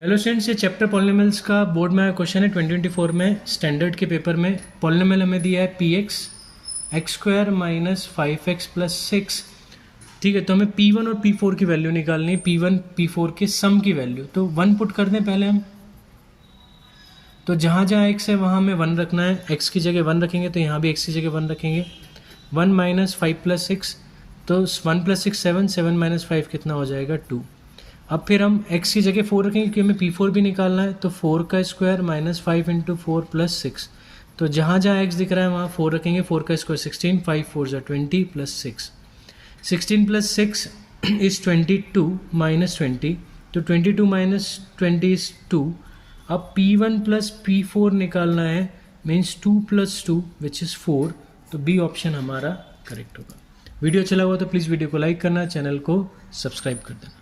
Hello students, ये chapter polynomials का board में आया क्वेश्चन है 2024 में स्टैंडर्ड के पेपर में। पॉलिनोमियल हमें दिया है P x x square minus 5x plus 6। ठीक है, तो हमें P1 और P4 की वैल्यू निकालनी है, P1 P4 के सम की वैल्यू। तो 1 पुट कर दें पहले हम। तो जहाँ जहाँ x है वहाँ हमें 1 रखना है, x की जगह 1 रखेंगे तो यहाँ भी x की जगह 1 रखेंगे। 1 माइनस 5 प्लस 6, तो 1 प्लस 6 7, 7 माइनस 5 कितना हो जाएगा 2। अब फिर हम x की जगह 4 रखेंगे क्योंकि हमें P4 भी निकालना है। तो 4 का स्क्वायर माइनस 5 इंटू 4 प्लस 6। तो जहाँ जहाँ x दिख रहा है वहाँ 4 रखेंगे। 4 का स्क्वायर 16, 5 4 ज़ा 20 प्लस 6। 16 प्लस 6 इज़ 22 माइनस 20, तो 22 माइनस 20 इज़ 2। अब P1 प्लस P4 निकालना है, मीन्स 2 प्लस 2 विच इज़ 4। तो बी ऑप्शन हमारा करेक्ट होगा। वीडियो अच्छा लगा तो प्लीज़ वीडियो को लाइक करना, चैनल को सब्सक्राइब कर देना।